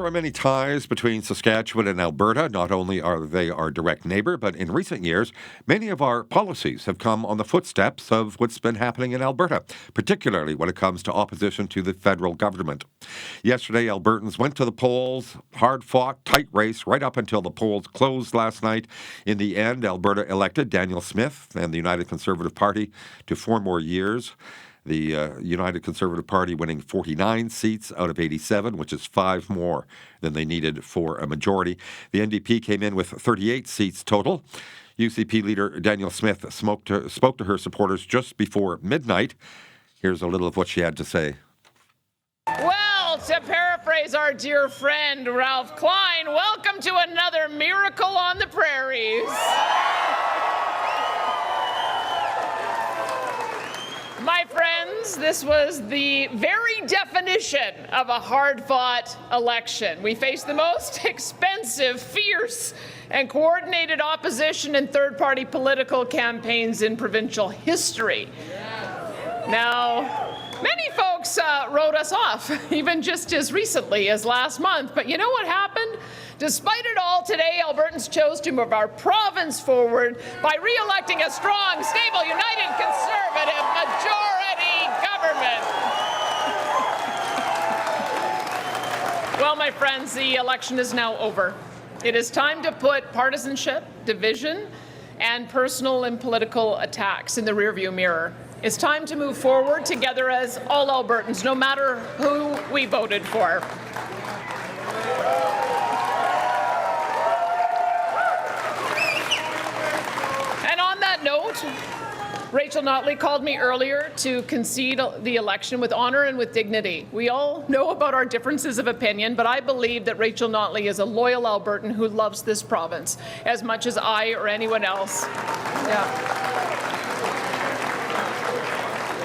There are many ties between Saskatchewan and Alberta. Not only are they our direct neighbor, but in recent years, many of our policies have come on the footsteps of what's been happening in Alberta, particularly when it comes to opposition to the federal government. Yesterday, Albertans went to the polls, hard-fought, tight race, right up until the polls closed last night. In the end, Alberta elected Danielle Smith and the United Conservative Party to 4 more years. The United Conservative Party winning 49 seats out of 87, which is 5 more than they needed for a majority. The NDP came in with 38 seats total. UCP leader Danielle Smith spoke to her supporters just before midnight. Here's a little of what she had to say. Well, to paraphrase our dear friend Ralph Klein, welcome to another miracle on the prairies. My friends, this was the very definition of a hard-fought election. We faced the most expensive, fierce, and coordinated opposition in third-party political campaigns in provincial history. Now, many folks wrote us off, even just as recently as last month. But you know what happened? Despite it all, today, Albertans chose to move our province forward by re-electing a strong, stable, united, conservative majority government. Well, my friends, the election is now over. It is time to put partisanship, division, and personal and political attacks in the rearview mirror. It's time to move forward together as all Albertans, no matter who we voted for. And on that note, Rachel Notley called me earlier to concede the election with honor and with dignity. We all know about our differences of opinion, but I believe that Rachel Notley is a loyal Albertan who loves this province as much as I or anyone else.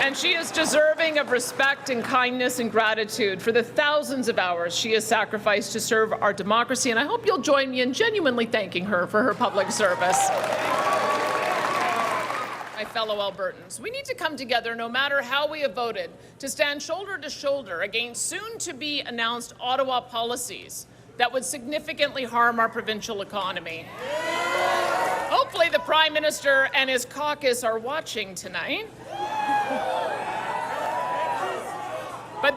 And she is deserving of respect and kindness and gratitude for the thousands of hours she has sacrificed to serve our democracy, and I hope you'll join me in genuinely thanking her for her public service. My fellow Albertans, we need to come together, no matter how we have voted, to stand shoulder to shoulder against soon-to-be announced Ottawa policies that would significantly harm our provincial economy. Hopefully the Prime Minister and his caucus are watching tonight. But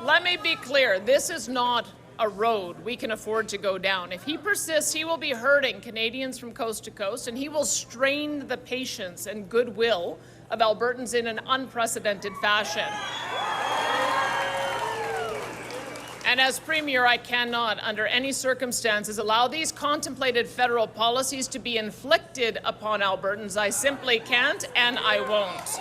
let me be clear, this is not a road we can afford to go down. If he persists, he will be hurting Canadians from coast to coast, and he will strain the patience and goodwill of Albertans in an unprecedented fashion. And as Premier, I cannot, under any circumstances, allow these contemplated federal policies to be inflicted upon Albertans. I simply can't, and I won't.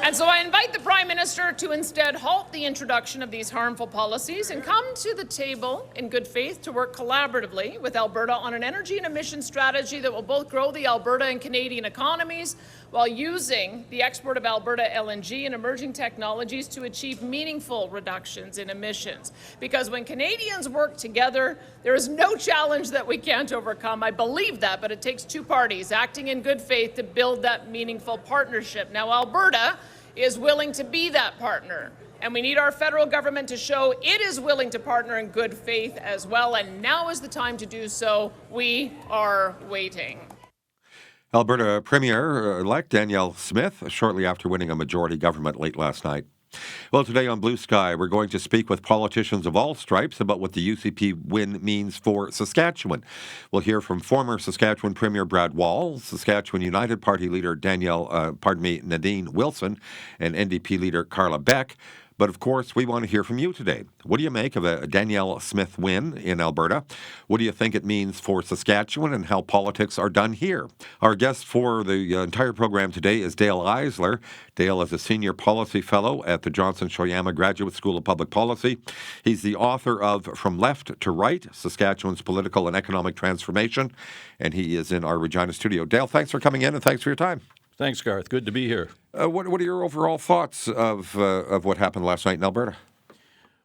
And so I invite the Prime Minister to instead halt the introduction of these harmful policies and come to the table in good faith to work collaboratively with Alberta on an energy and emissions strategy that will both grow the Alberta and Canadian economies while using the export of Alberta LNG and emerging technologies to achieve meaningful reductions in emissions. Because when Canadians work together, there is no challenge that we can't overcome. I believe that, but it takes two parties acting in good faith to build that meaningful partnership. Now, Alberta is willing to be that partner, and we need our federal government to show it is willing to partner in good faith as well, and now is the time to do so. We are waiting. Alberta Premier-elect Danielle Smith, shortly after winning a majority government late last night. Well, today on Blue Sky, we're going to speak with politicians of all stripes about what the UCP win means for Saskatchewan. We'll hear from former Saskatchewan Premier Brad Wall, Saskatchewan United Party leader Nadine Wilson, and NDP leader Carla Beck. But of course, we want to hear from you today. What do you make of a Danielle Smith win in Alberta? What do you think it means for Saskatchewan and how politics are done here? Our guest for the entire program today is Dale Eisler. Dale is a senior policy fellow at the Johnson Shoyama Graduate School of Public Policy. He's the author of From Left to Right, Saskatchewan's Political and Economic Transformation, and he is in our Regina studio. Dale, thanks for coming in and thanks for your time. Thanks, Garth. Good to be here. What are your overall thoughts of what happened last night in Alberta?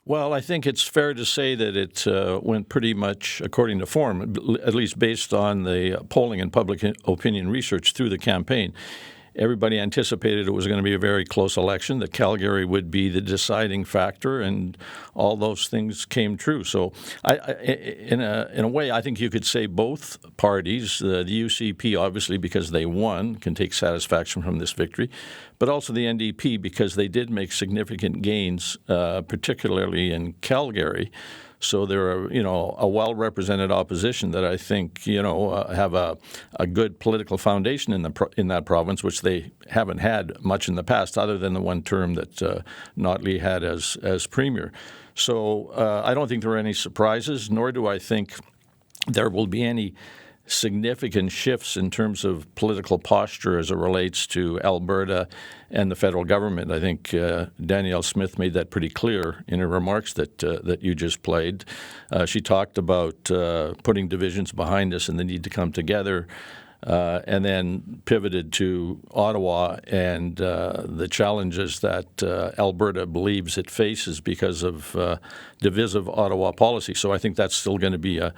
Well, I think it's fair to say that it went pretty much according to form, at least based on the polling and public opinion research through the campaign. everybody anticipated it was going to be a very close election, that Calgary would be the deciding factor, and all those things came true. So in a way, I think you could say both parties, the UCP, obviously because they won, can take satisfaction from this victory, but also the NDP because they did make significant gains, particularly in Calgary. So they're a well-represented opposition that I think have a good political foundation in that province, which they haven't had much in the past, other than the one term that Notley had as premier. So I don't think there are any surprises, nor do I think there will be any significant shifts in terms of political posture as it relates to Alberta and the federal government. I think Danielle Smith made that pretty clear in her remarks that you just played. She talked about putting divisions behind us and the need to come together, and then pivoted to Ottawa and the challenges that Alberta believes it faces because of divisive Ottawa policy. So I think that's still going to be a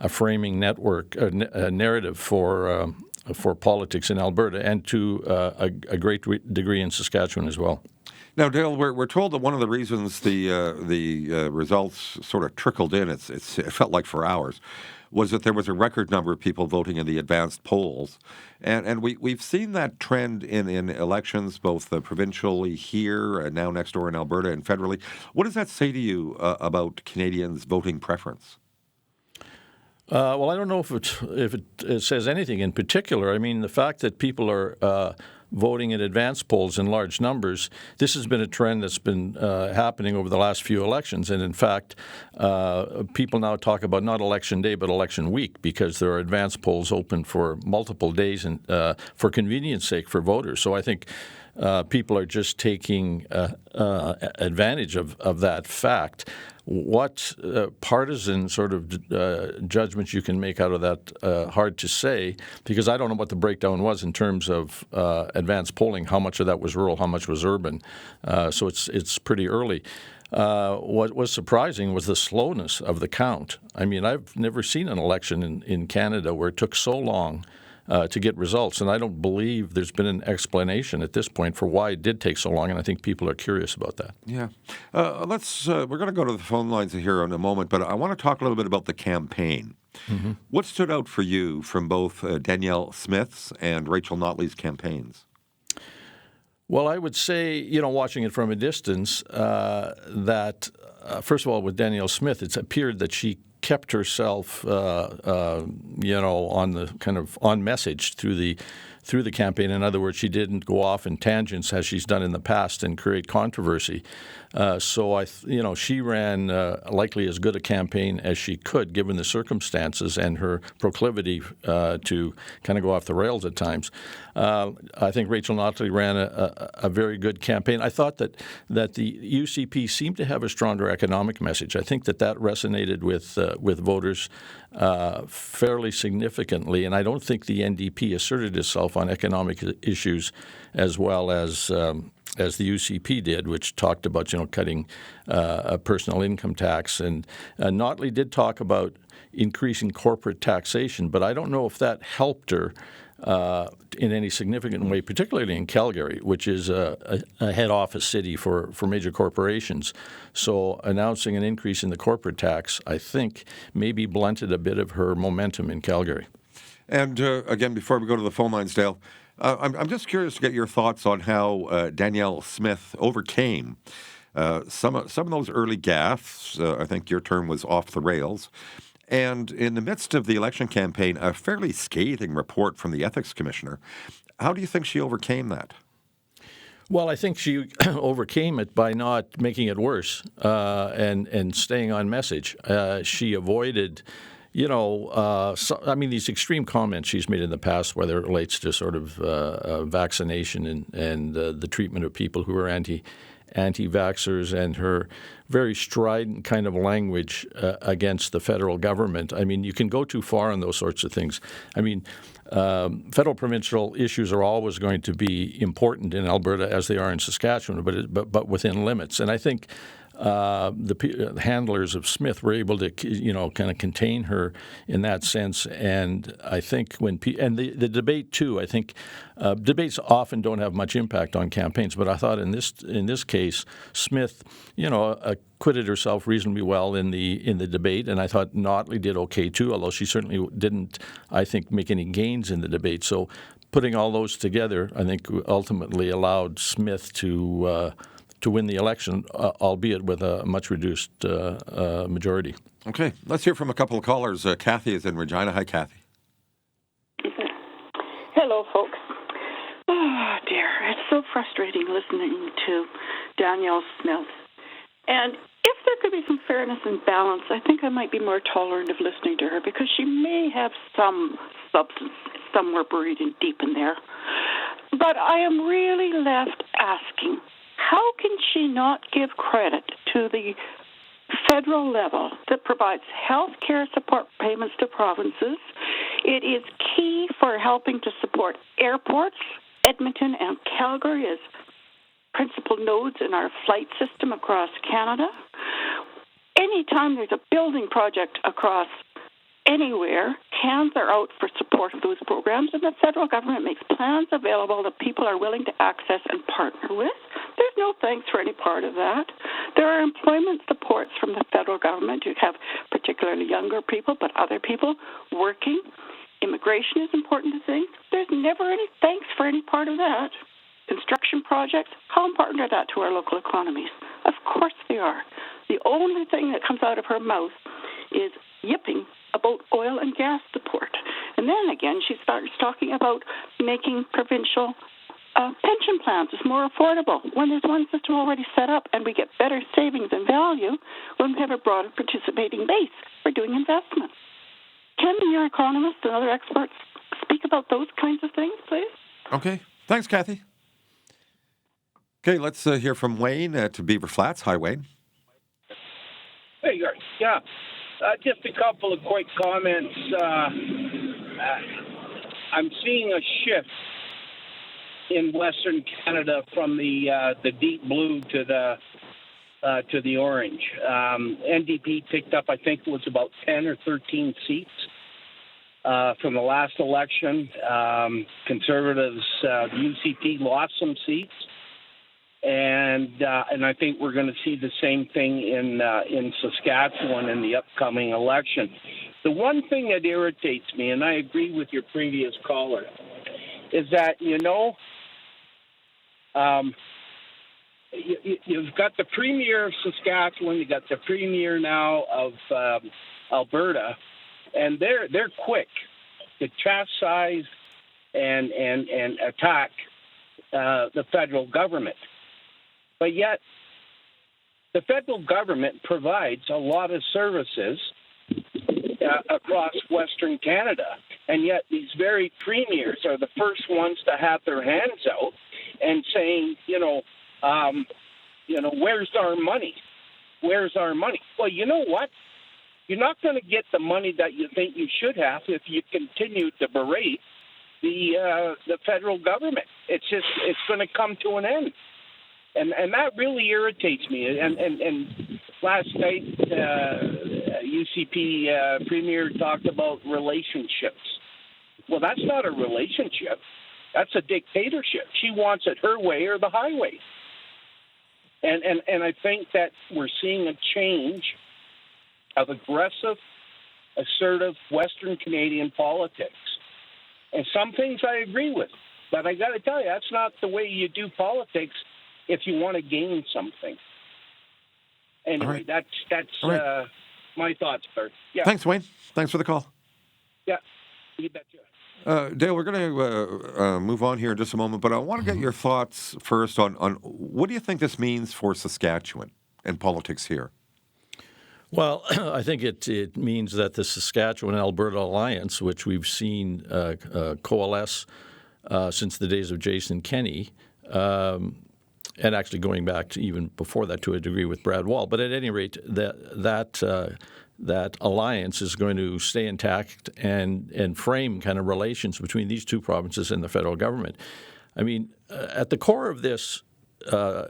framing a narrative for politics in Alberta and to a great degree in Saskatchewan as well. Now, Dale, we're told that one of the reasons the results sort of trickled in, it felt like for hours, was that there was a record number of people voting in the advanced polls. And we've seen that trend in elections, both provincially here, and now next door in Alberta, and federally. What does that say to you about Canadians' voting preference? Well, I don't know if it says anything in particular. I mean, the fact that people are voting in advance polls in large numbers, this has been a trend that's been happening over the last few elections. And in fact, people now talk about not election day, but election week, because there are advance polls open for multiple days and for convenience sake for voters. So I think people are just taking advantage of that fact. What partisan sort of judgments you can make out of that, hard to say, because I don't know what the breakdown was in terms of advanced polling, how much of that was rural, how much was urban. So it's pretty early. What was surprising was the slowness of the count. I mean, I've never seen an election in Canada where it took so long to get results, and I don't believe there's been an explanation at this point for why it did take so long, and I think people are curious about that. Yeah. We're going to go to the phone lines here in a moment, but I want to talk a little bit about the campaign. Mm-hmm. What stood out for you from both Danielle Smith's and Rachel Notley's campaigns? Well, I would say, watching it from a distance, that first of all, with Danielle Smith, it's appeared that she kept herself, on the kind of on message through the campaign. In other words, she didn't go off in tangents as she's done in the past and create controversy. So she ran likely as good a campaign as she could, given the circumstances and her proclivity to kind of go off the rails at times. I think Rachel Notley ran a very good campaign. I thought that the UCP seemed to have a stronger economic message. I think that resonated with voters fairly significantly, and I don't think the NDP asserted itself on economic issues as well as the UCP did, which talked about cutting a personal income tax. And Notley did talk about increasing corporate taxation, but I don't know if that helped her in any significant way, particularly in Calgary, which is a head office city for major corporations. So announcing an increase in the corporate tax, I think, maybe blunted a bit of her momentum in Calgary. And again, before we go to the phone lines, Dale, I'm just curious to get your thoughts on how Danielle Smith overcame some of those early gaffes. I think your term was off the rails. And in the midst of the election campaign, a fairly scathing report from the ethics commissioner. How do you think she overcame that? Well, I think she overcame it by not making it worse and staying on message. She avoided, these extreme comments she's made in the past, whether it relates to sort of vaccination and the treatment of people who are anti-vaxxers, and her very strident kind of language against the federal government. I mean, you can go too far on those sorts of things. I mean, federal provincial issues are always going to be important in Alberta as they are in Saskatchewan, but within limits. And I think the handlers of Smith were able to, kind of contain her in that sense. And I think the debate too, I think debates often don't have much impact on campaigns, but I thought in this case, Smith, acquitted herself reasonably well in the debate, and I thought Notley did okay too, although she certainly didn't, I think, make any gains in the debate. So putting all those together, I think ultimately allowed Smith to win the election, albeit with a much reduced majority. Okay, let's hear from a couple of callers. Kathy is in Regina. Hi, Kathy. Hello, folks. Oh, dear. It's so frustrating listening to Danielle Smith. And if there could be some fairness and balance, I think I might be more tolerant of listening to her because she may have some substance somewhere buried in deep in there. But I am really left asking, how can she not give credit to the federal level that provides health care support payments to provinces? It is key for helping to support airports. Edmonton and Calgary as principal nodes in our flight system across Canada. Anytime there's a building project across anywhere, hands are out for support of those programs, and the federal government makes plans available that people are willing to access and partner with. There's no thanks for any part of that. There are employment supports from the federal government to have particularly younger people, but other people working. Immigration is important to things. There's never any thanks for any part of that. Construction projects, how important are that to our local economies? Of course they are. The only thing that comes out of her mouth is yipping about oil and gas support. And then again, she starts talking about making provincial pension plans is more affordable when there's one system already set up, and we get better savings and value when we have a broader participating base for doing investments. Can your economists and other experts speak about those kinds of things, please? Okay. Thanks, Kathy. Okay, let's hear from Wayne to Beaver Flats. Hi, Wayne. Hey, guys. Yeah, just a couple of quick comments. I'm seeing a shift in Western Canada from the deep blue to the orange. NDP picked up, I think it was about 10 or 13 seats from the last election. Conservatives, UCP lost some seats. And I think we're going to see the same thing in Saskatchewan in the upcoming election. The one thing that irritates me, and I agree with your previous caller, is that, you've got the premier of Saskatchewan, you've got the premier now of Alberta, and they're quick to chastise and attack the federal government. But yet, the federal government provides a lot of services across Western Canada, and yet these very premiers are the first ones to have their hands out and saying, where's our money? Where's our money? Well, you know what? You're not going to get the money that you think you should have if you continue to berate the federal government. It's going to come to an end. And that really irritates me. And last night, UCP Premier talked about relationships. Well, that's not a relationship. That's a dictatorship. She wants it her way or the highway. And I think that we're seeing a change of aggressive, assertive Western Canadian politics. And some things I agree with. But I got to tell you, that's not the way you do politics if you want to gain something. Anyway, right. that's right. My thoughts, Bert. Yeah. Thanks, Wayne. Thanks for the call. Yeah, you betcha. Dale, we're going to move on here in just a moment, but I want to get your thoughts first on what do you think this means for Saskatchewan and politics here? Well, I think it means that the Saskatchewan-Alberta alliance, which we've seen coalesce since the days of Jason Kenney, and actually going back to even before that to a degree with Brad Wall. But at any rate, that alliance is going to stay intact and frame kind of relations between these two provinces and the federal government. I mean, at the core of this,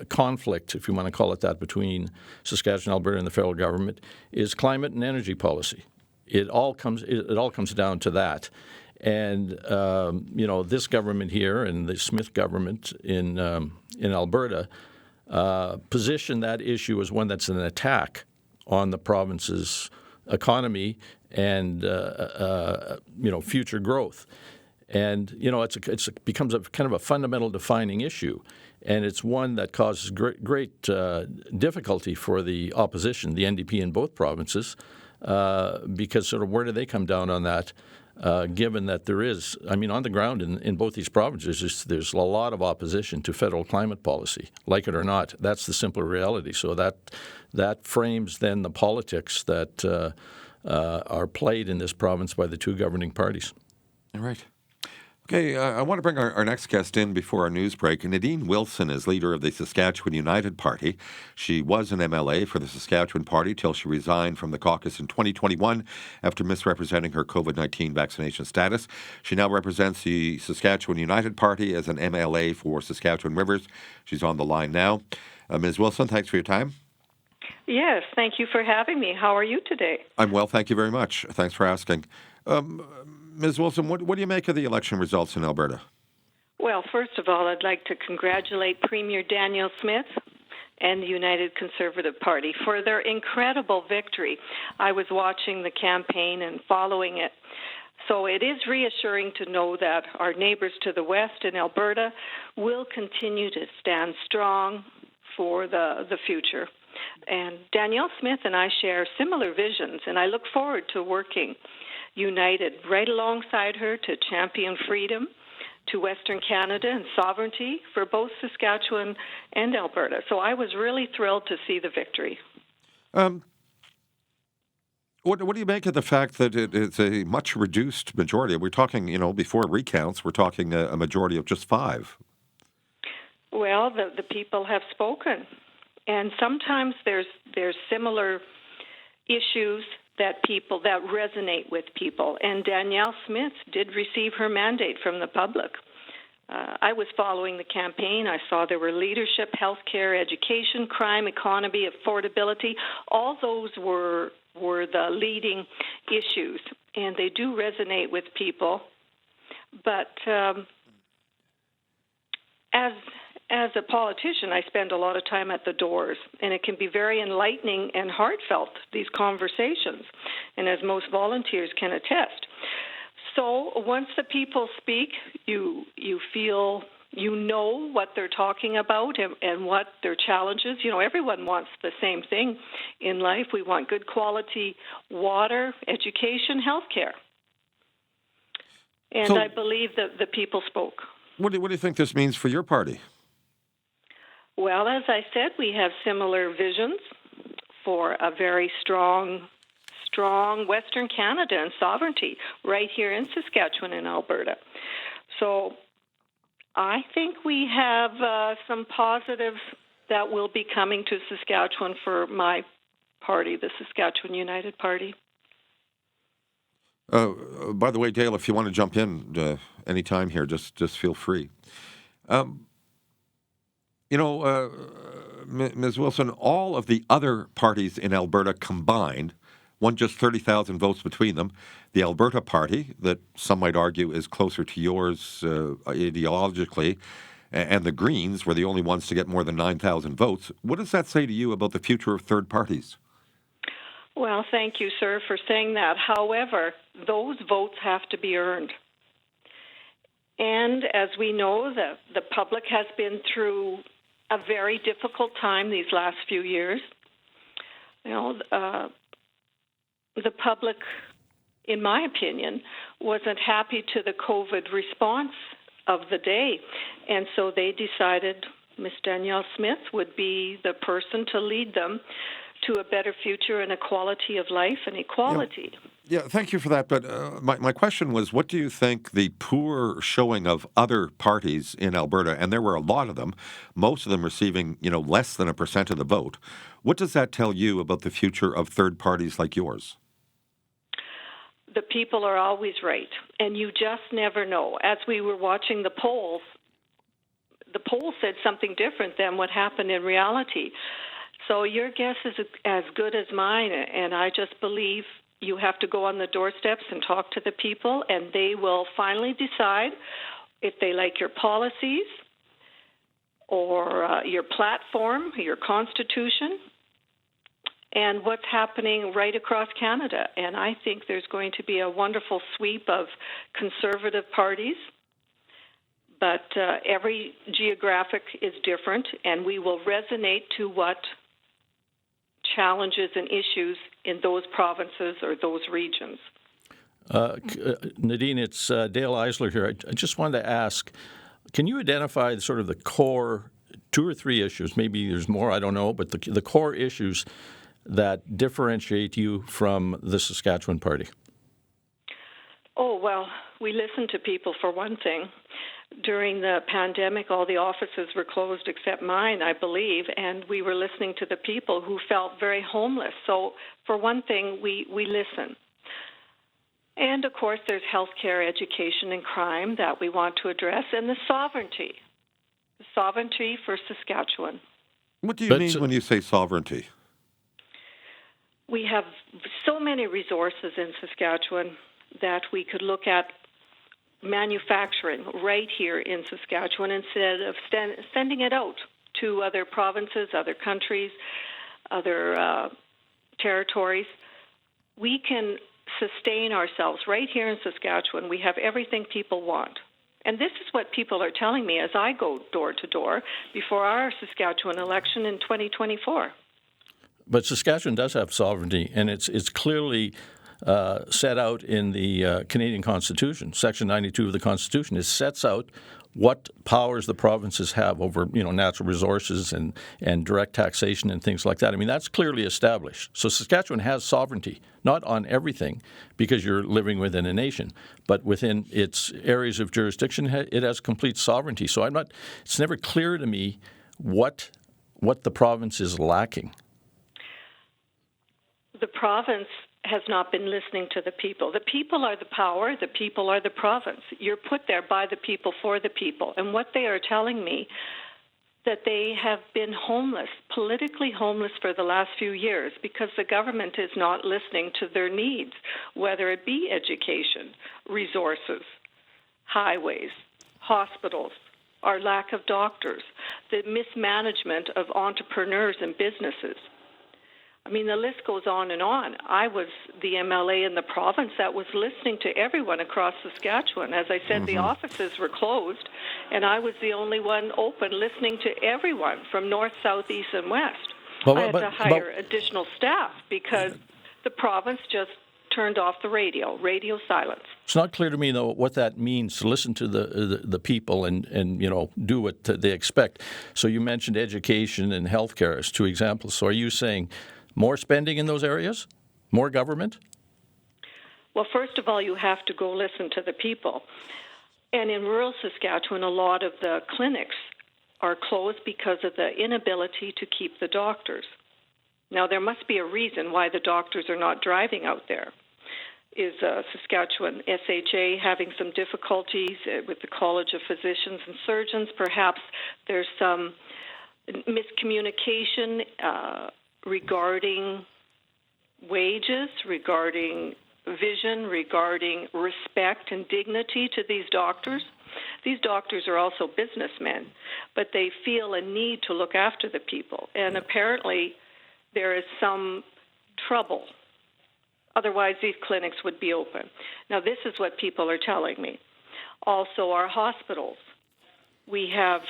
conflict, if you want to call it that, between Saskatchewan, Alberta, and the federal government is climate and energy policy. It all comes down to that. And this government here and the Smith government in Alberta position that issue as one that's an attack on the province's economy and future growth. And it becomes a kind of a fundamental defining issue, and it's one that causes great difficulty for the opposition, the NDP in both provinces, because sort of where do they come down on that? Given that there is, on the ground in both these provinces, there's a lot of opposition to federal climate policy, like it or not. That's the simple reality. So that frames then the politics that are played in this province by the two governing parties. All right. Okay, I want to bring our next guest in before our news break. Nadine Wilson is leader of the Saskatchewan United Party. She was an MLA for the Saskatchewan Party till she resigned from the caucus in 2021 after misrepresenting her COVID-19 vaccination status. She now represents the Saskatchewan United Party as an MLA for Saskatchewan Rivers. She's on the line now. Ms. Wilson, thanks for your time. Yes, thank you for having me. How are you today? I'm well, thank you very much. Thanks for asking. Ms. Wilson, what do you make of the election results in Alberta? Well, first of all, I'd like to congratulate Premier Danielle Smith and the United Conservative Party for their incredible victory. I was watching the campaign and following it. So it is reassuring to know that our neighbors to the west in Alberta will continue to stand strong for the future. And Danielle Smith and I share similar visions, and I look forward to working united right alongside her to champion freedom to Western Canada and sovereignty for both Saskatchewan and Alberta. So I was really thrilled to see the victory. What do you make of the fact that it's a much reduced majority? We're talking, before recounts, we're talking a majority of just 5. Well, the people have spoken. And sometimes there's similar issues that resonate with people. And Danielle Smith did receive her mandate from the public. I was following the campaign. I saw there were leadership, healthcare, education, crime, economy, affordability. All those were the leading issues, and they do resonate with people. But as a politician, I spend a lot of time at the doors, and it can be very enlightening and heartfelt, these conversations, and as most volunteers can attest. So once the people speak, you feel you know what they're talking about and what their challenges. Everyone wants the same thing in life. We want good quality water, education, healthcare. And I believe that the people spoke. What do you think this means for your party? Well, as I said, we have similar visions for a very strong Western Canada and sovereignty right here in Saskatchewan and Alberta. So I think we have some positives that will be coming to Saskatchewan for my party, the Saskatchewan United Party. By the way, Dale, if you want to jump in any time here, just feel free. Ms. Wilson, all of the other parties in Alberta combined won just 30,000 votes between them. The Alberta Party, that some might argue is closer to yours ideologically, and the Greens were the only ones to get more than 9,000 votes. What does that say to you about the future of third parties? Well, thank you, sir, for saying that. However, those votes have to be earned. And as we know, the public has been through a very difficult time these last few years. The public, in my opinion, wasn't happy to the COVID response of the day. And so they decided Ms. Danielle Smith would be the person to lead them to a better future and a quality of life and equality. Yeah, thank you for that. But my question was, what do you think the poor showing of other parties in Alberta, and there were a lot of them, most of them receiving, less than 1% of the vote, what does that tell you about the future of third parties like yours? The people are always right, and you just never know. As we were watching the polls, the poll said something different than what happened in reality. So your guess is as good as mine, and I just believe you have to go on the doorsteps and talk to the people, and they will finally decide if they like your policies or your platform, your constitution, and what's happening right across Canada. And I think there's going to be a wonderful sweep of conservative parties, but every geographic is different, and we will resonate to what challenges and issues in those provinces or those regions. Nadine, it's Dale Eisler here. I just wanted to ask, can you identify sort of the core 2 or 3 issues, maybe there's more, I don't know, but the core issues that differentiate you from the Saskatchewan Party? Oh, well, we listen to people for one thing. During the pandemic, all the offices were closed except mine, I believe, and we were listening to the people who felt very homeless. So for one thing, we listen. And, of course, there's healthcare, education, and crime that we want to address, and the sovereignty for Saskatchewan. What do you mean when you say sovereignty? We have so many resources in Saskatchewan that we could look at manufacturing right here in Saskatchewan instead of sending it out to other provinces, other countries, other territories. We can sustain ourselves right here in Saskatchewan. We have everything people want. And this is what people are telling me as I go door to door before our Saskatchewan election in 2024. But Saskatchewan does have sovereignty, and it's clearly set out in the Canadian Constitution. Section 92 of the Constitution. It sets out what powers the provinces have over, natural resources and direct taxation and things like that. I mean, that's clearly established. So Saskatchewan has sovereignty, not on everything, because you're living within a nation, but within its areas of jurisdiction, it has complete sovereignty. So it's never clear to me what the province is lacking. The province has not been listening to the people. The people are the power. The people are the province. You're put there by the people for the people. And what they are telling me, that they have been homeless, politically homeless for the last few years because the government is not listening to their needs, whether it be education, resources, highways, hospitals, our lack of doctors, the mismanagement of entrepreneurs and businesses. I mean, the list goes on and on. I was the MLA in the province that was listening to everyone across Saskatchewan. As I said, the offices were closed, and I was the only one open listening to everyone from north, south, east, and west. I had to hire additional staff because the province just turned off the radio silence. It's not clear to me, though, what that means to listen to the people and do what they expect. So you mentioned education and healthcare as 2 examples. So are you saying more spending in those areas? More government? Well, first of all, you have to go listen to the people. And in rural Saskatchewan, a lot of the clinics are closed because of the inability to keep the doctors. Now, there must be a reason why the doctors are not driving out there. Is Saskatchewan SHA having some difficulties with the College of Physicians and Surgeons? Perhaps there's some miscommunication regarding wages, regarding vision, regarding respect and dignity to these doctors. These doctors are also businessmen, but they feel a need to look after the people. And apparently there is some trouble. Otherwise, these clinics would be open. Now, this is what people are telling me. Also, our hospitals. We have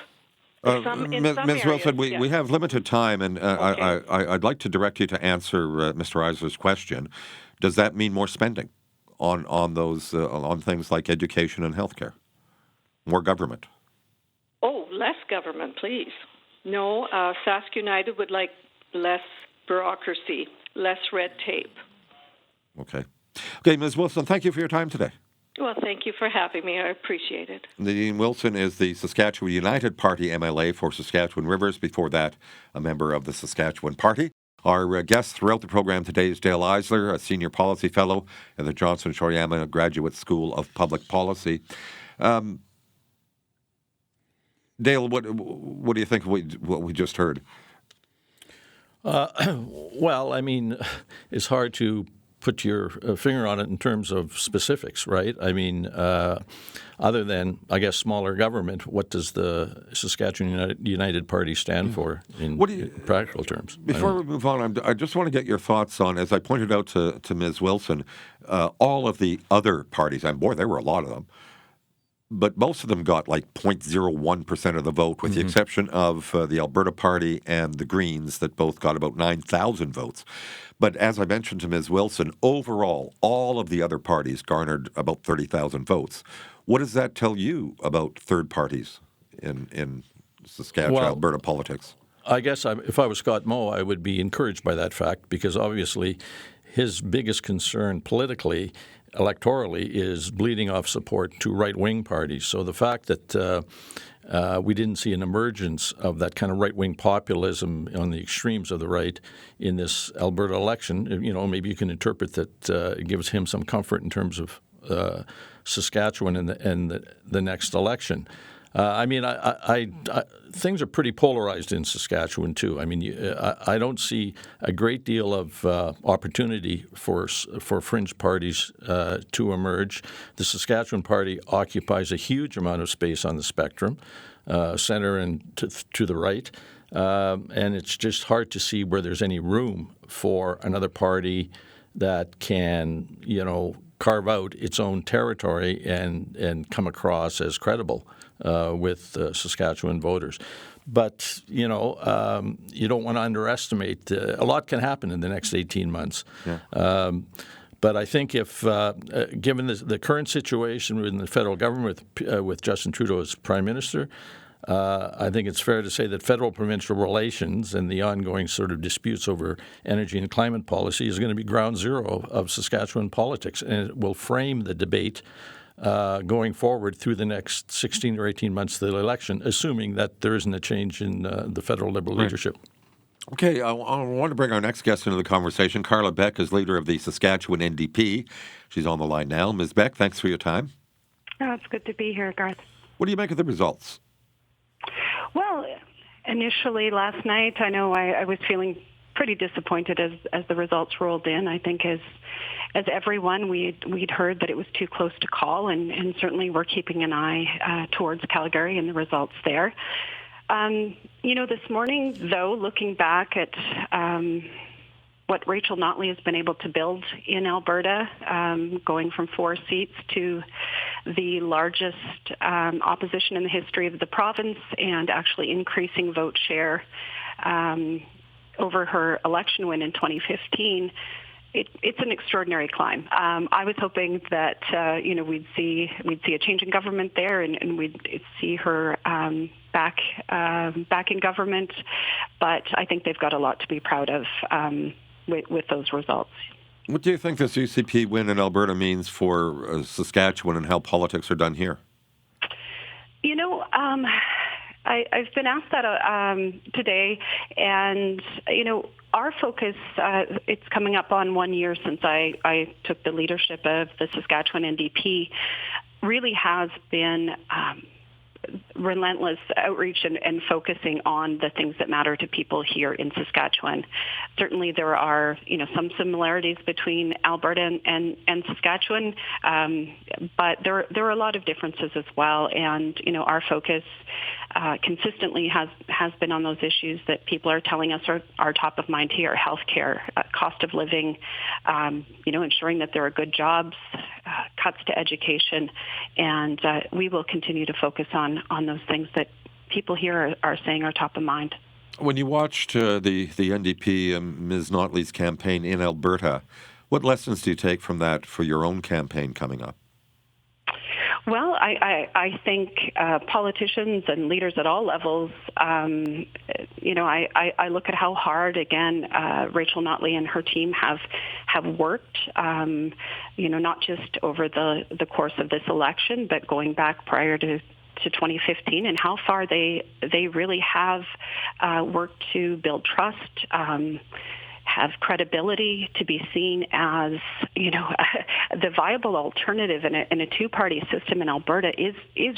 Ms. Wilson, we have limited time, and Okay. I'd like to direct you to answer Mr. Eisler's question. Does that mean more spending on those on things like education and healthcare? More government? Oh, less government, please. No, Sask United would like less bureaucracy, less red tape. Okay, Ms. Wilson, thank you for your time today. Well, thank you for having me. I appreciate it. Nadine Wilson is the Saskatchewan United Party MLA for Saskatchewan Rivers. Before that, a member of the Saskatchewan Party. Our guest throughout the program today is Dale Eisler, a Senior Policy Fellow at the Johnson Shoryama Graduate School of Public Policy. Dale, what do you think of what we just heard? Well, I mean, it's hard to put your finger on it in terms of specifics, right? I mean, other than, I guess, smaller government, what does the Saskatchewan United Party stand for in practical terms? Before we move on, I just want to get your thoughts on, as I pointed out to Ms. Wilson, all of the other parties, and boy, there were a lot of them, but most of them got like 0.01% of the vote, with the exception of the Alberta Party and the Greens, that both got about 9,000 votes. But as I mentioned to Ms. Wilson, overall, all of the other parties garnered about 30,000 votes. What does that tell you about third parties in Saskatchewan, Alberta politics? I guess if I was Scott Moe, I would be encouraged by that fact, because obviously his biggest concern politically, electorally, is bleeding off support to right-wing parties. So the fact that we didn't see an emergence of that kind of right-wing populism on the extremes of the right in this Alberta election, maybe you can interpret that it gives him some comfort in terms of Saskatchewan and the next election. I mean, things are pretty polarized in Saskatchewan too. I mean, I don't see a great deal of opportunity for fringe parties to emerge. The Saskatchewan Party occupies a huge amount of space on the spectrum, center and to the right, and it's just hard to see where there's any room for another party that can, carve out its own territory and come across as credible with Saskatchewan voters. But, you don't want to underestimate. A lot can happen in the next 18 months. Yeah. But I think if, given the current situation within the federal government with Justin Trudeau as Prime Minister, I think it's fair to say that federal-provincial relations and the ongoing sort of disputes over energy and climate policy is going to be ground zero of Saskatchewan politics, and it will frame the debate going forward through the next 16 or 18 months of the election, assuming that there isn't a change in the federal Liberal leadership. Okay, I want to bring our next guest into the conversation. Carla Beck is leader of the Saskatchewan NDP. She's on the line now. Ms. Beck, thanks for your time. Oh, it's good to be here, Garth. What do you make of the results? Well, initially last night, I know I was feeling pretty disappointed as the results rolled in. I think as everyone, we'd heard that it was too close to call, and certainly we're keeping an eye towards Calgary and the results there. This morning, though, looking back at what Rachel Notley has been able to build in Alberta, going from 4 seats to the largest opposition in the history of the province, and actually increasing vote share over her election win in 2015, it's an extraordinary climb. I was hoping that we'd see a change in government there, and we'd see her back in government. But I think they've got a lot to be proud of with those results. What do you think this UCP win in Alberta means for Saskatchewan and how politics are done here? I've been asked that today, and our focus, it's coming up on 1 year since I took the leadership of the Saskatchewan NDP, really has been relentless outreach and focusing on the things that matter to people here in Saskatchewan. Certainly there are, some similarities between Alberta and Saskatchewan, but there are a lot of differences as well. And, our focus consistently has been on those issues that people are telling us are top of mind here: healthcare, cost of living, ensuring that there are good jobs, cuts to education, and we will continue to focus on those things that people here are saying are top of mind. When you watched the NDP and Ms. Notley's campaign in Alberta, what lessons do you take from that for your own campaign coming up? Well, I think politicians and leaders at all levels, I look at how hard, again, Rachel Notley and her team have worked, not just over the course of this election, but going back prior to 2015, and how far they really have worked to build trust. have credibility, to be seen as, the viable alternative in a two-party system in Alberta is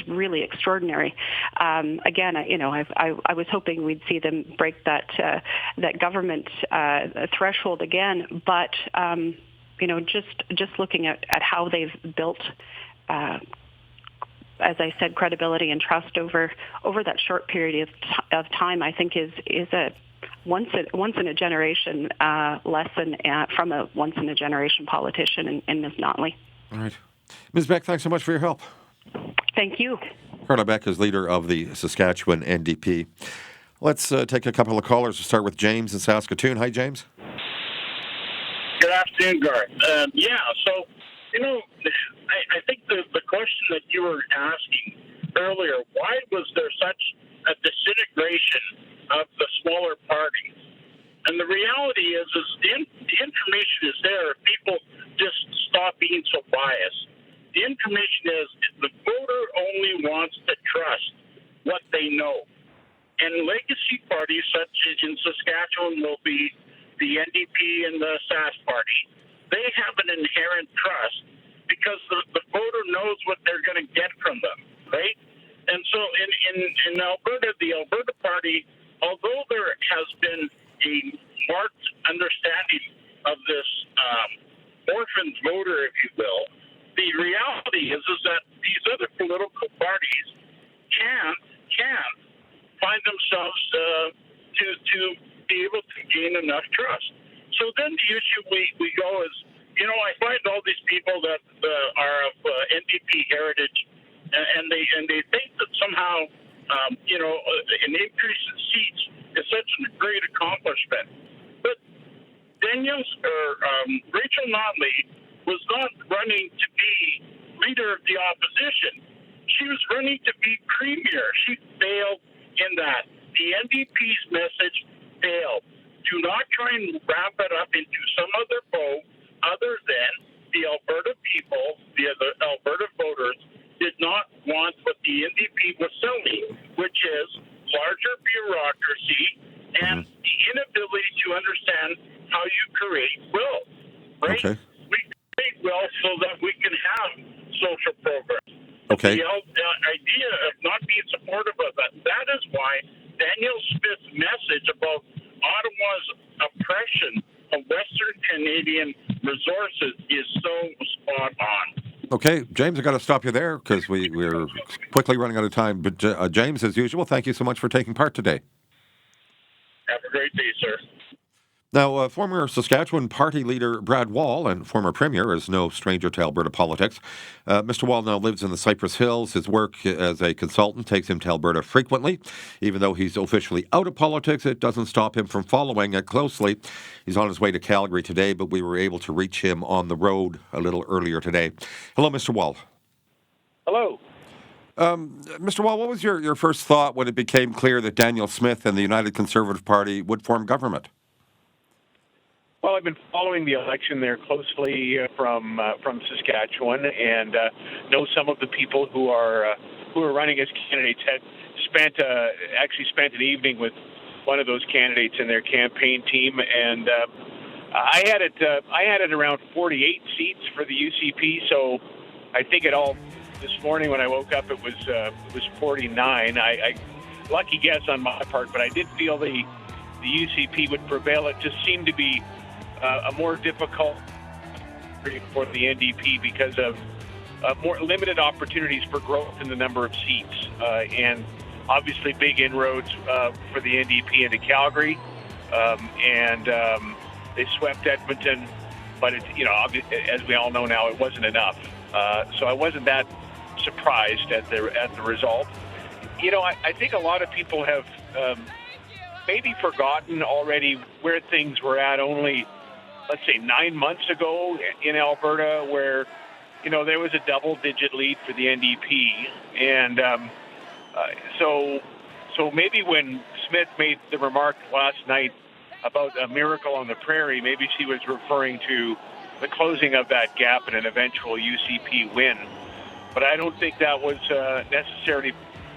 really extraordinary. Again, I was hoping we'd see them break that government threshold again, but just looking at how they've built, as I said, credibility and trust over that short period of time, I think is a once in a generation lesson from a once in a generation politician in Ms. Notley. All right. Ms. Beck, thanks so much for your help. Thank you. Carla Beck is leader of the Saskatchewan NDP. Let's take a couple of callers. We'll start with James in Saskatoon. Hi, James. Good afternoon, Garth. So, I think the question that you were asking earlier, why was there such a disintegration of the smaller parties? And the reality is the information is there if people just stop being so biased. The information is the voter only wants to trust what they know. And legacy parties such as in Saskatchewan will be the NDP and the Sask party. They have an inherent trust because the voter knows what they're going to get from them, right? And so in Alberta, the Alberta Party, although there has been a marked understanding of this orphan voter, if you will, the reality is that these other political parties can't find themselves to be able to gain enough trust. So then the issue we go is, I find all these people that are of NDP heritage, and they think that somehow, an increase in seats is such a great accomplishment. But Rachel Notley was not running to be leader of the opposition. She was running to be premier. She failed in that. The NDP's message failed. Do not try and wrap it up into some other bow other than the Alberta people, the Alberta voters, did not want what the NDP was selling, which is larger bureaucracy and the inability to understand how you create wealth, right? Okay. We create wealth so that we can have social programs. Okay. The idea of not being supportive of that is why Danielle Smith's message about Ottawa's oppression of Western Canadian resources is so spot on. Okay, James, I've got to stop you there because we're quickly running out of time. But James, as usual, thank you so much for taking part today. Have a great day, sir. Now, former Saskatchewan party leader Brad Wall and former premier is no stranger to Alberta politics. Mr. Wall now lives in the Cypress Hills. His work as a consultant takes him to Alberta frequently. Even though he's officially out of politics, it doesn't stop him from following it closely. He's on his way to Calgary today, but we were able to reach him on the road a little earlier today. Hello, Mr. Wall. Hello. Mr. Wall, what was your first thought when it became clear that Danielle Smith and the United Conservative Party would form government? Well, I've been following the election there closely from Saskatchewan, and know some of the people who are running as candidates. Had spent an evening with one of those candidates in their campaign team, and I had it around 48 seats for the UCP. So I think this morning when I woke up, it was 49. I lucky guess on my part, but I did feel the UCP would prevail. It just seemed to be a more difficult for the NDP because of more limited opportunities for growth in the number of seats, and obviously big inroads for the NDP into Calgary, and they swept Edmonton, but as we all know now, it wasn't enough. So I wasn't that surprised at the result. I think a lot of people have maybe forgotten already where things were at only, let's say, 9 months ago in Alberta, where there was a double-digit lead for the NDP, and so maybe when Smith made the remark last night about a miracle on the prairie, maybe she was referring to the closing of that gap and an eventual UCP win. But I don't think that was necessarily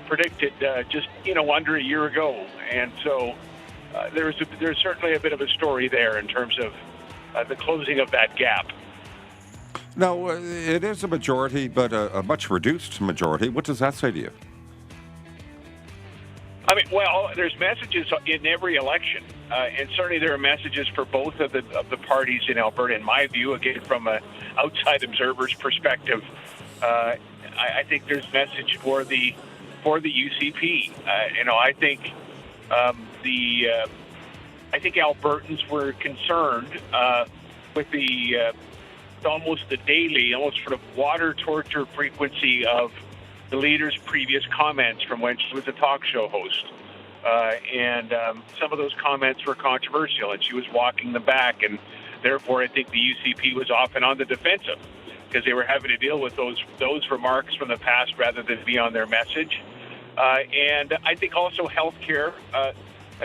predicted just under a year ago, and so there's certainly a bit of a story there in terms of the closing of that gap. Now, it is a majority, but a much reduced majority. What does that say to you? I mean, well, there's messages in every election, and certainly there are messages for both of the parties in Alberta. In my view, again, from an outside observer's perspective, I think there's message for the UCP. I think I think Albertans were concerned with the almost the daily, almost sort of water torture frequency of the leader's previous comments from when she was a talk show host. And some of those comments were controversial, and she was walking them back, and therefore I think the UCP was often on the defensive because they were having to deal with those remarks from the past rather than be on their message. And I think also healthcare. I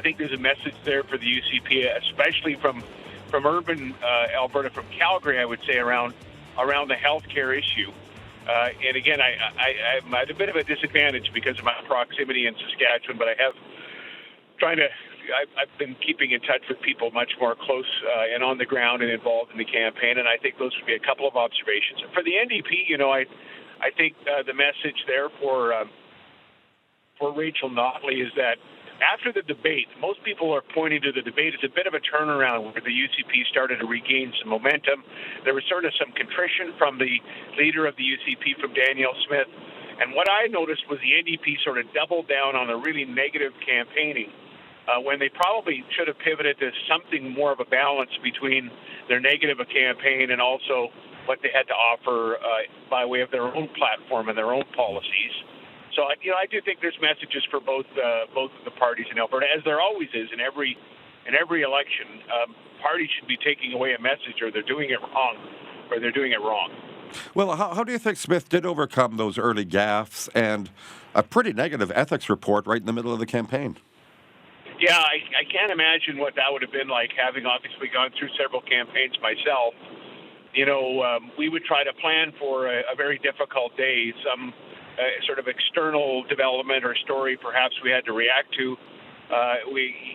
think there's a message there for the UCP, especially from urban Alberta, from Calgary, I would say, around the healthcare issue. And again, I'm at a bit of a disadvantage because of my proximity in Saskatchewan, but I've been keeping in touch with people much more close and on the ground and involved in the campaign, and I think those would be a couple of observations. For the NDP, I think the message there for Rachel Notley is that after the debate, most people are pointing to the debate as a bit of a turnaround where the UCP started to regain some momentum. There was sort of some contrition from the leader of the UCP, from Danielle Smith. And what I noticed was the NDP sort of doubled down on a really negative campaigning when they probably should have pivoted to something more of a balance between their negative campaign and also what they had to offer by way of their own platform and their own policies. So, I do think there's messages for both of the parties in Alberta, as there always is in every election. Parties should be taking away a message, or they're doing it wrong. Well, how do you think Smith did overcome those early gaffes and a pretty negative ethics report right in the middle of the campaign? Yeah, I can't imagine what that would have been like, having obviously gone through several campaigns myself. We would try to plan for a very difficult day, some sort of external development or story perhaps we had to react to.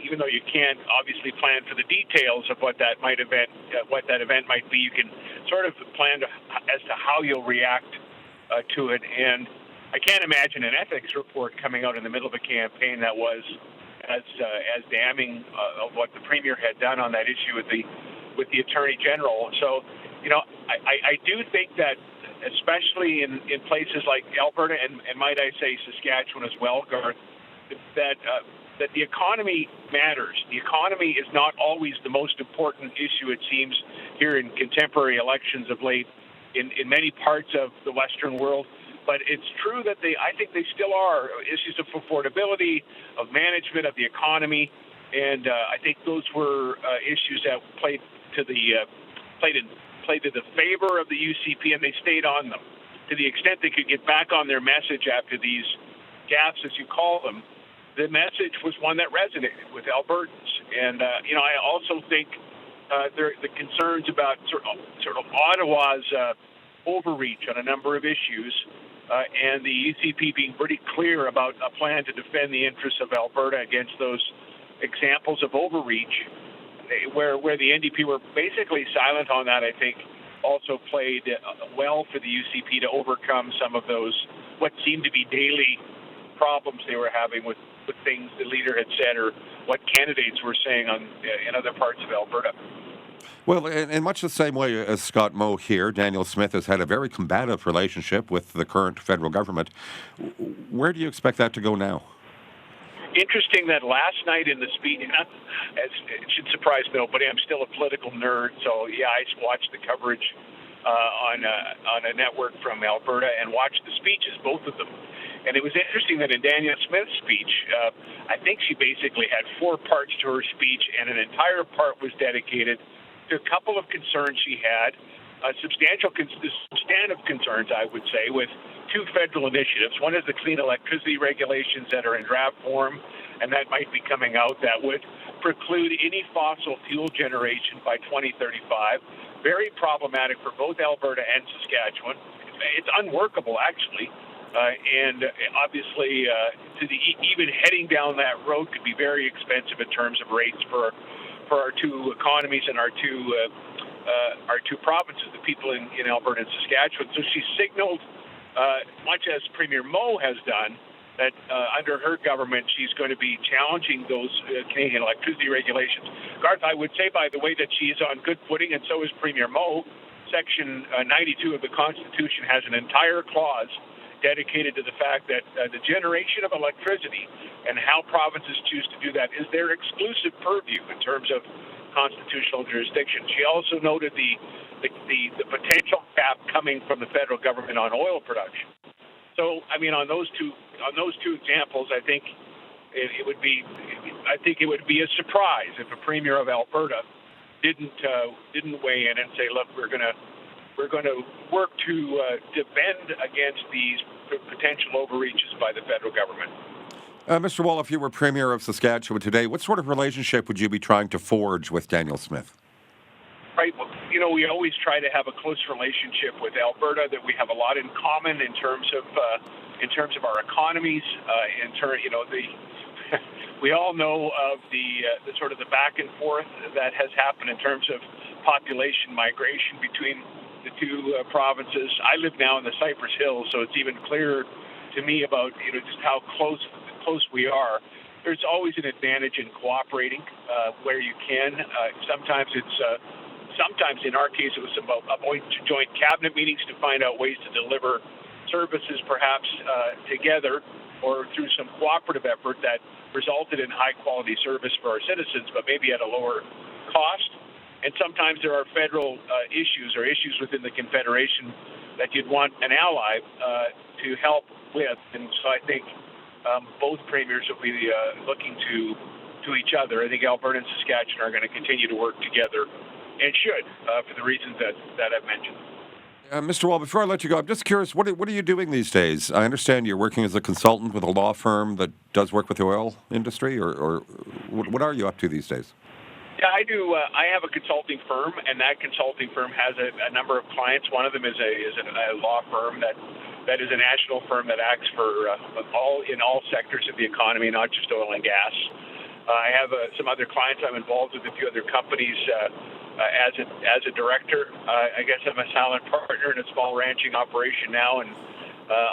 Even though you can't obviously plan for the details of what that event might be, you can sort of plan as to how you'll react to it. And I can't imagine an ethics report coming out in the middle of a campaign that was as damning of what the Premier had done on that issue with the Attorney General. So, I do think that, especially in places like Alberta and might I say Saskatchewan as well, Garth, that the economy matters. The economy is not always the most important issue, it seems, here in contemporary elections of late in many parts of the Western world. But it's true that I think they still are issues of affordability, of management of the economy, and I think those were issues that played to the favor of the UCP, and they stayed on them. To the extent they could get back on their message after these gaffes, as you call them, the message was one that resonated with Albertans. And, I also think the concerns about sort of Ottawa's overreach on a number of issues, and the UCP being pretty clear about a plan to defend the interests of Alberta against those examples of overreach, where the NDP were basically silent on that, I think also played well for the UCP to overcome some of those, what seemed to be daily problems they were having with things the leader had said or what candidates were saying in other parts of Alberta. Well, in much the same way as Scott Moe here, Danielle Smith has had a very combative relationship with the current federal government. Where do you expect that to go now? Interesting that last night in the speech, it should surprise nobody, I'm still a political nerd, so yeah, I watched the coverage on a network from Alberta and watched the speeches, both of them. And it was interesting that in Danielle Smith's speech, I think she basically had 4 parts to her speech, and an entire part was dedicated to a couple of concerns she had, substantive concerns, I would say, with 2 federal initiatives. One is the clean electricity regulations that are in draft form, and that might be coming out, that would preclude any fossil fuel generation by 2035. Very problematic for both Alberta and Saskatchewan. It's unworkable, actually. And obviously even heading down that road could be very expensive in terms of rates for our two economies and our two provinces, the people in Alberta and Saskatchewan. So she signaled, much as Premier Moe has done, that under her government she's going to be challenging those Canadian electricity regulations. Garth, I would say, by the way, that she is on good footing, and so is Premier Moe. Section 92 of the Constitution has an entire clause dedicated to the fact that the generation of electricity and how provinces choose to do that is their exclusive purview in terms of constitutional jurisdiction. She also noted the potential cap coming from the federal government on oil production. So, I mean, on those two examples, I think it would be a surprise if a premier of Alberta didn't weigh in and say, look, we're going to work to defend against these potential overreaches by the federal government. Mr. Wall, if you were Premier of Saskatchewan today, what sort of relationship would you be trying to forge with Danielle Smith? Right. Well, we always try to have a close relationship with Alberta. That we have a lot in common in terms of our economies. We all know of the sort of the back and forth that has happened in terms of population migration between the two provinces. I live now in the Cypress Hills, so it's even clearer to me about just how close we are. There's always an advantage in cooperating where you can. Sometimes in our case, it was about joint cabinet meetings to find out ways to deliver services, perhaps together, or through some cooperative effort that resulted in high-quality service for our citizens, but maybe at a lower cost. And sometimes there are federal issues or issues within the Confederation that you'd want an ally to help with. And so I think both premiers will be looking to each other. I think Alberta and Saskatchewan are going to continue to work together, and should, for the reasons that I've mentioned. Mr. Wall, before I let you go, I'm just curious, what are you doing these days? I understand you're working as a consultant with a law firm that does work with the oil industry, or what are you up to these days? Yeah, I do. I have a consulting firm, and that consulting firm has a number of clients. One of them is a law firm that is a national firm that acts for all sectors of the economy, not just oil and gas. I have some other clients. I'm involved with a few other companies as a director. I guess I'm a silent partner in a small ranching operation now, and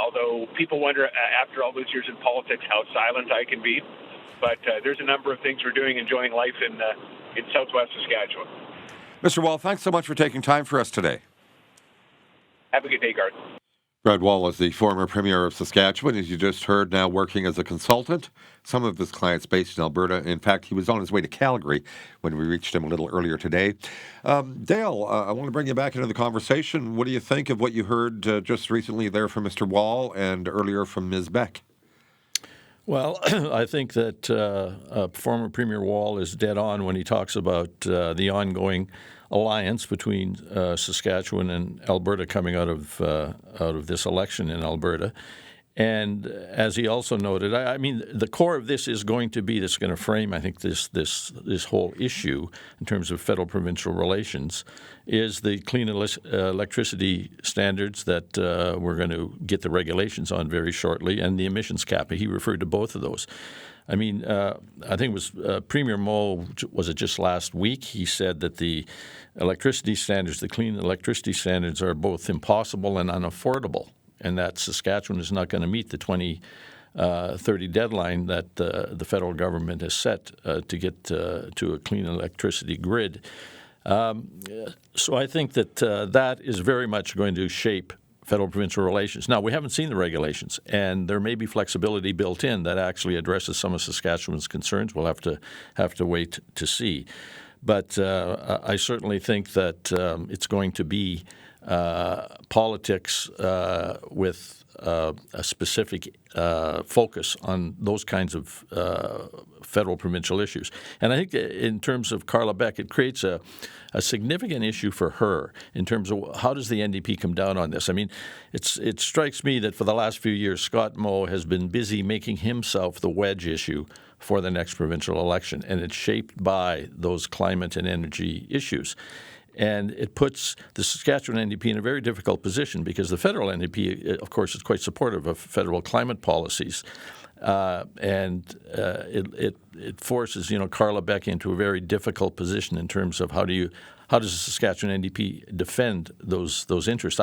although people wonder after all those years in politics how silent I can be, but there's a number of things we're doing, enjoying life in southwest Saskatchewan. Mr. Wall, thanks so much for taking time for us today. Have a good day, Garth. Brad Wall is the former Premier of Saskatchewan, as you just heard, now working as a consultant. Some of his clients based in Alberta. In fact, he was on his way to Calgary when we reached him a little earlier today. Dale, I want to bring you back into the conversation. What do you think of what you heard just recently there from Mr. Wall and earlier from Ms. Beck? Well, I think that former Premier Wall is dead on when he talks about the ongoing alliance between Saskatchewan and Alberta coming out of this election in Alberta. And as he also noted, I mean, the core of this is going to be going to frame, I think, this whole issue in terms of federal-provincial relations is the clean electricity standards that we're going to get the regulations on very shortly, and the emissions cap. He referred to both of those. I mean, I think it was Premier Moe, was it just last week? He said that the electricity standards, the clean electricity standards, are both impossible and unaffordable, and that Saskatchewan is not going to meet the 2030 deadline that the federal government has set to get to a clean electricity grid. So I think that that is very much going to shape federal-provincial relations. Now, we haven't seen the regulations, and there may be flexibility built in that actually addresses some of Saskatchewan's concerns. We'll have to wait to see. But I certainly think that it's going to be politics with a specific focus on those kinds of federal-provincial issues. And I think in terms of Carla Beck, it creates a significant issue for her in terms of how does the NDP come down on this. I mean, it strikes me that for the last few years, Scott Moe has been busy making himself the wedge issue for the next provincial election, and it's shaped by those climate and energy issues. And it puts the Saskatchewan NDP in a very difficult position because the federal NDP, of course, is quite supportive of federal climate policies. It forces, Carla Beck into a very difficult position in terms of how does the Saskatchewan NDP defend those interests,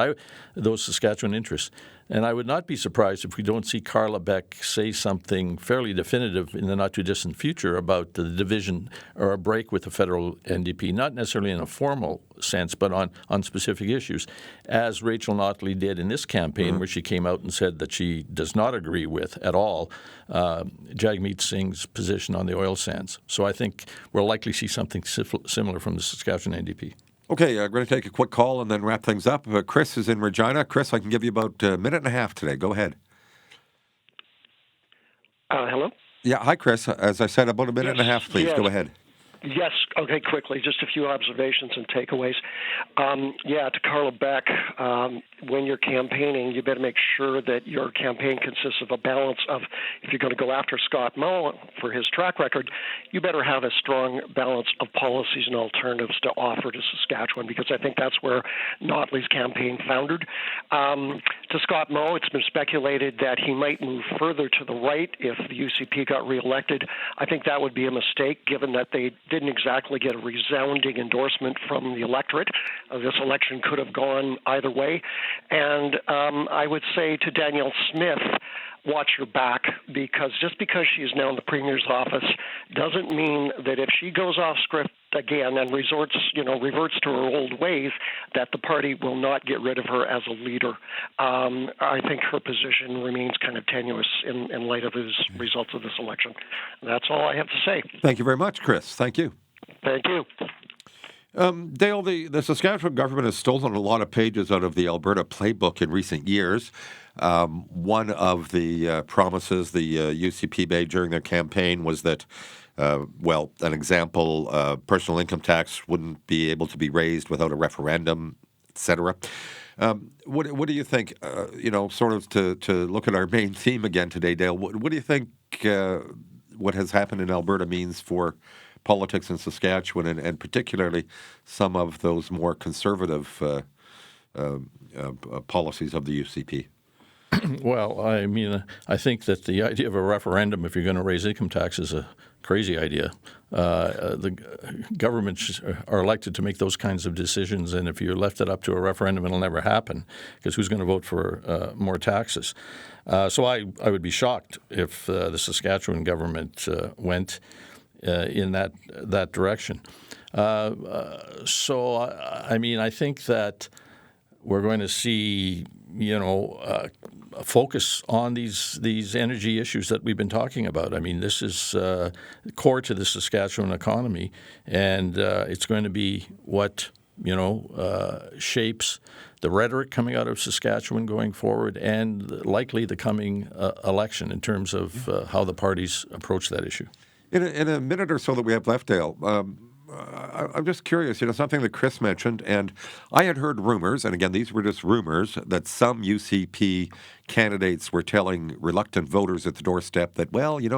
those Saskatchewan interests. And I would not be surprised if we don't see Carla Beck say something fairly definitive in the not-too-distant future about the division or a break with the federal NDP, not necessarily in a formal sense, but on specific issues, as Rachel Notley did in this campaign, where she came out and said that she does not agree with at all Jagmeet Singh's position on the oil sands. So I think we'll likely see something similar from the Saskatchewan NDP. Okay, I'm going to take a quick call and then wrap things up. Chris is in Regina. Chris, I can give you about a minute and a half today. Go ahead. Hello? Yeah, hi, Chris. As I said, about a minute and a half, please. Yes. Go ahead. Yes. Okay, quickly, just a few observations and takeaways. To Carla Beck, when you're campaigning, you better make sure that your campaign consists of a balance of, if you're going to go after Scott Moe for his track record, you better have a strong balance of policies and alternatives to offer to Saskatchewan, because I think that's where Notley's campaign foundered. To Scott Moe, it's been speculated that he might move further to the right if the UCP got reelected. I think that would be a mistake, given that they didn't exactly get a resounding endorsement from the electorate. This election could have gone either way. And I would say to Danielle Smith, watch your back, because just because she is now in the Premier's office doesn't mean that if she goes off script again and reverts to her old ways, that the party will not get rid of her as a leader. I think her position remains kind of tenuous in light of the results of this election. That's all I have to say. Thank you very much, Chris. Thank you. Thank you. Dale, the Saskatchewan government has stolen a lot of pages out of the Alberta playbook in recent years. One of the promises the UCP made during their campaign was that, an example, personal income tax wouldn't be able to be raised without a referendum, etc. What do you think, sort of to look at our main theme again today, Dale, what do you think what has happened in Alberta means for politics in Saskatchewan, and particularly some of those more conservative policies of the UCP? Well, I mean, I think that the idea of a referendum, if you're going to raise income tax, is a crazy idea. The governments are elected to make those kinds of decisions, and if you left it up to a referendum, it'll never happen, because who's going to vote for more taxes? So I would be shocked if the Saskatchewan government went in that direction. So I mean, I think that we're going to see, a focus on these energy issues that we've been talking about. I mean, this is core to the Saskatchewan economy, and it's going to be what shapes the rhetoric coming out of Saskatchewan going forward, and likely the coming election in terms of how the parties approach that issue. In a minute or so that we have left, Dale, I'm just curious, something that Chris mentioned, and I had heard rumors, and again, these were just rumors, that some UCP candidates were telling reluctant voters at the doorstep that,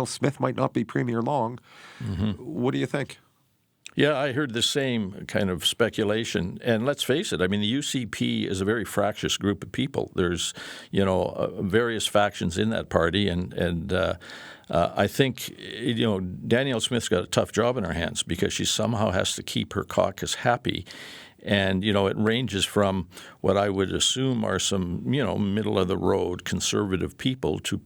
Smith might not be Premier long. Mm-hmm. What do you think? Yeah, I heard the same kind of speculation. And let's face it, I mean, the UCP is a very fractious group of people. There's, various factions in that party, and I think, Danielle Smith's got a tough job in her hands, because she somehow has to keep her caucus happy. And, it ranges from what I would assume are some, middle-of-the-road conservative people to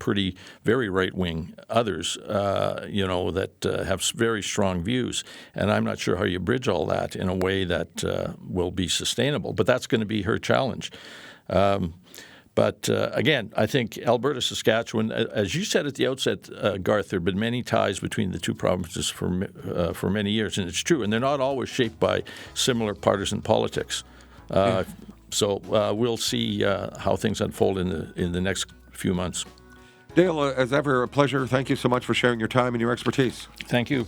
very right-wing others, that have very strong views. And I'm not sure how you bridge all that in a way that will be sustainable. But that's going to be her challenge. But again, I think Alberta, Saskatchewan, as you said at the outset, Garth, there have been many ties between the two provinces for many years, and it's true. And they're not always shaped by similar partisan politics. So we'll see how things unfold in the next few months. Dale, as ever, a pleasure. Thank you so much for sharing your time and your expertise. Thank you.